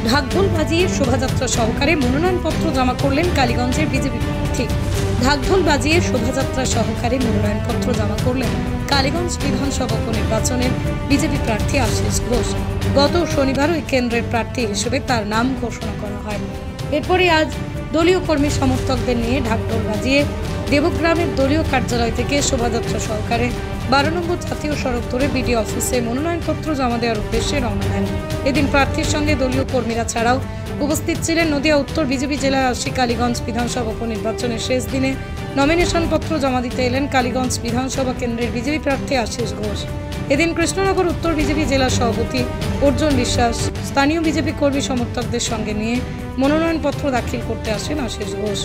ঢাকঢোল বাজিয়ে শোভাযাত্রা সহকারে মনোনয়নপত্র জমা করলেন কালীগঞ্জের বিজেপি প্রার্থী। ঢাকঢোল বাজিয়ে শোভাযাত্রা সহকারে মনোনয়নপত্র জমা করলেন কালীগঞ্জ বিধানসভা উপনির্বাচনের বিজেপি প্রার্থী আশিস ঘোষ। গত শনিবার ওই কেন্দ্রের প্রার্থী হিসেবে তার নাম ঘোষণা করা হয়। এরপরে আজ দলীয় কর্মী সমর্থকদের নিয়ে ঢাকঢোল বাজিয়ে দেবগ্রামের দলীয় কার্যালয় থেকে শোভাযাত্রা সহকারে 12 নম্বর জাতীয় সড়ক ধরে বিডিও অফিসে মনোনয়নপত্র জমা দেওয়ার উদ্দেশ্যে রওনা দেন। এদিন প্রার্থীর সঙ্গে দলীয় কর্মীরা ছাড়াও উপস্থিত ছিলেন নদিয়া উত্তর বিজেপি জেলার আশি কালীগঞ্জ বিধানসভা উপনির্বাচনের শেষ দিনে নমিনেশন পত্র জমা দিতে এলেন কালীগঞ্জ বিধানসভা কেন্দ্রের বিজেপি প্রার্থী আশিস ঘোষ। এদিন কৃষ্ণনগর উত্তর বিজেপি জেলা সভাপতি অর্জুন বিশ্বাস স্থানীয় বিজেপি কর্মী সমর্থকদের সঙ্গে নিয়ে মনোনয়নপত্র দাখিল করতে আসেন আশিস ঘোষ।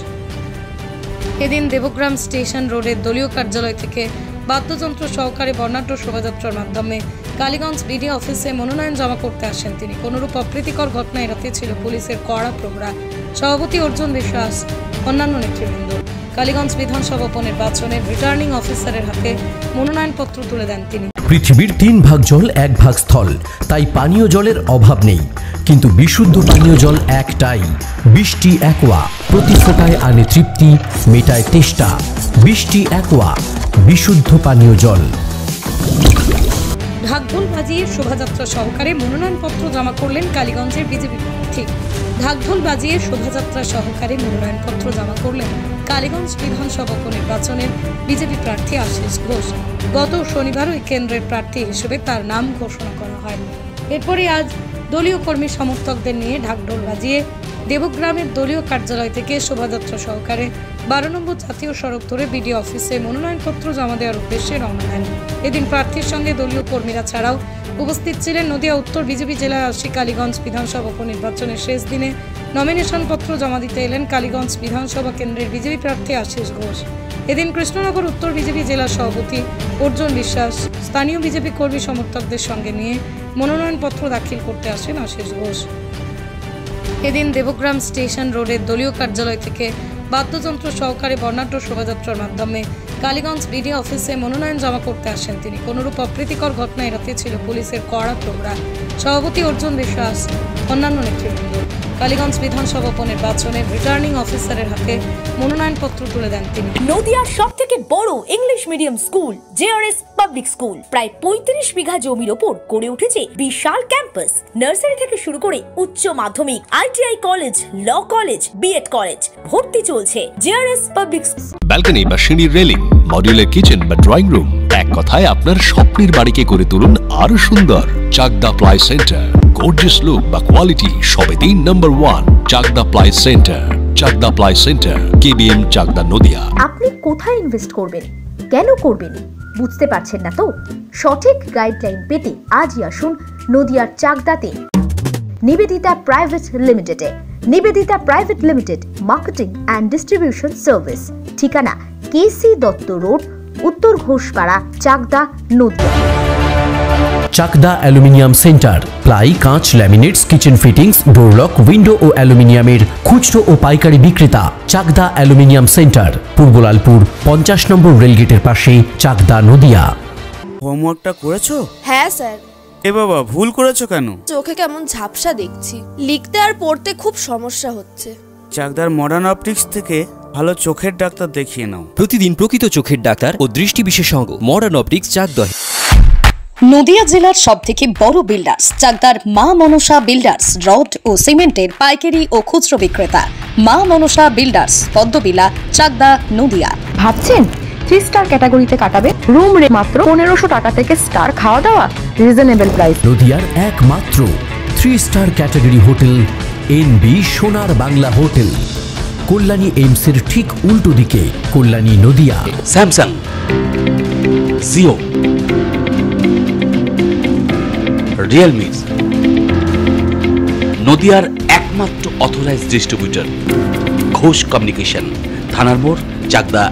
এদিন দেবগ্রাম স্টেশন রোডের দলীয় কার্যালয় থেকে বাদ্যযন্ত্র সহকারে বর্ণাঢ্য শোভাযাত্রার মাধ্যমে কালীগঞ্জ বিডিও অফিসে মনোনয়ন জমা করতে আসেন তিনি। কোনরূপ অপ্রীতিকর ঘটনা এড়াতে ছিল পুলিশের কড়া প্রহরা। সভাপতি অর্জুন বিশ্বাস অন্যান্য নেতৃবৃন্দ কালীগঞ্জ বিধানসভা উপনির্বাচনের রিটার্নিং অফিসারের হাতে মনোনয়নপত্র তুলে দেন তিনি। পৃথিবীর 3 ভাগ জল 1 ভাগ স্থল, তাই পানীয় জলের অভাব নেই, কিন্তু বিশুদ্ধ পানীয় জল একটাই, বৃষ্টি অ্যাকোয়া। প্রতি ফোঁটায় আনে তৃপ্তি, মেটায় তেষ্টা। বৃষ্টি অ্যাকোয়া, বিশুদ্ধ পানীয় জল। ঢাকঢোল বাজিয়ে শোভাযাত্রা সহকারে মনোনয়নপত্র জমা করলেন কালীগঞ্জের বিজেপি প্রার্থী। ঢাকঢোল বাজিয়ে শোভাযাত্রা সহকারে মনোনয়নপত্র জমা করলেন কালীগঞ্জ বিধানসভা উপনির্বাচনের বিজেপি প্রার্থী আশিস ঘোষ। গত শনিবার ওই কেন্দ্রের প্রার্থী হিসেবে তার নাম ঘোষণা করা হয়। এরপরে আজ দলীয় কর্মী সমর্থকদের নিয়ে ঢাকঢোল বাজিয়ে দেবগ্রামের দলীয় কার্যালয় থেকে শোভাযাত্রা সহকারে 12 নম্বর জাতীয় সড়ক ধরে বিডিও অফিসে মনোনয়নপত্র জমা দেওয়ার উদ্দেশ্যে রওনা দেন। এদিন প্রার্থীর সঙ্গে দলীয় কর্মীরা ছাড়াও উপস্থিত ছিলেন নদিয়া উত্তর বিজেপি জেলার আশি কালীগঞ্জ বিধানসভা উপনির্বাচনের শেষ দিনে নমিনেশন পত্র জমা দিতে এলেন কালীগঞ্জ বিধানসভা কেন্দ্রের বিজেপি প্রার্থী আশিস ঘোষ। এদিন কৃষ্ণনগর উত্তর বিজেপি জেলা সভাপতি অর্জুন বিশ্বাস স্থানীয় বিজেপি কর্মী সমর্থকদের সঙ্গে নিয়ে মনোনয়নপত্র দাখিল করতে আসেন আশিস ঘোষ। এদিন দেবগ্রাম স্টেশন রোডের দলীয় কার্যালয় থেকে বাদ্যযন্ত্র সহকারে বর্ণাঢ্য শোভাযাত্রার মাধ্যমে কালীগঞ্জ বিডিও অফিসে মনোনয়ন জমা করতে আসেন তিনি। কোনরূপ অপ্রীতিকর ঘটনা এড়াতে ছিল পুলিশের কড়া প্রহরা। সভাপতি অর্জুন বিশ্বাস অন্যান্য নেতৃবৃন্দ কালীগঞ্জ বিধানসভা উপনির্বাচনের রিটার্নিং অফিসারের হাতে মনোনয়নপত্র তুলে দেন তিনি। নদিয়ার সবথেকে বড় English medium school JRS public school প্রায় 35 বিঘা জমির ওপর গড়ে উঠেছে বিশাল ক্যাম্পাস। নার্সারি থেকে শুরু করে উচ্চ মাধ্যমিক, ITI college, law college, BEd college ভর্তি চলছে জেআরএস পাবলিক। ব্যালকনি বা সিঁড়ির রেলিং, মডিউলার কিচেন বা ড্রয়িং রুম, এক কথায় আপনার স্বপ্নের বাড়িকে করে তুলুন আরো সুন্দর। Chakdah ply centre, gorgeous look বা কোয়ালিটি সবে 3 number 1 Chakdah ply centre. Chakdah ply centre, KBM Chakdah Nadia. আপনি কোথায় ইনভেস্ট করবেন, কেন করবেন বুঝতে পারছেন না তো? সঠিক গাইডলাইন পেতে আজই আসুন নদিয়ার চাকদাতে নিবেদিতা প্রাইভেট লিমিটেডে। Nivedita private limited marketing and distribution service. ঠিকানা কেসি দত্ত রোড, উত্তর Ghoshpara, Chakdah, Nadia. Chakdah aluminium centre, ply, কাঁচ, laminates, kitchen fittings, door lock, window ও অ্যালুমিনিয়ামের খুচরো ও পাইকারি বিক্রেতা। Chakdah aluminium centre, Purbalalpur 50 number রেলগেটের পাশে, চাকদা, নদিয়া। হোমওয়ার্কটা করেছো? হ্যাঁ স্যার। এ বাবা, ভুল করেছো কেন? চোখে কেমন ঝাপসা দেখছি, লিখতে আর পড়তে খুব সমস্যা হচ্ছে। চাকদার মডার্ন অপটিক্স থেকে ভালো চোখের ডাক্তার দেখিয়ে নাও। প্রতিদিন প্রকৃত চোখের ডাক্তার ও দৃষ্টি বিশেষজ্ঞ মডার্ন অপটিক্স, চাকদা। নদিয়া জেলার সবথেকে বড় বিল্ডার্স চাকদার মা মনসা বিল্ডার্স, রড ও সিমেন্টের পাইকারি ও খুচরো বিক্রেতা। মা মনসা বিল্ডার্স, পদ্মবিলা, চাকদা, নদিয়া। ভাবছেন 3 স্টার ক্যাটাগরিতে কাটাবে? রুম রে মাত্র 1500 টাকা থেকে স্টার, খাওয়া দাওয়া রিজনেবল প্রাইস। নদিয়ার একমাত্র 3 স্টার ক্যাটাগরি হোটেল এনবি সোনার বাংলা হোটেল, কল্যাণী এইমসের ঠিক উল্টো দিকে, কল্যাণী, নদিয়া। স্যামসাং, জিও, রিয়েলমি, নদিয়ার একমাত্র অথরাইজড ডিস্ট্রিবিউটর ঘোষ কমিউনিকেশন, থানার মোড়, চাকদা।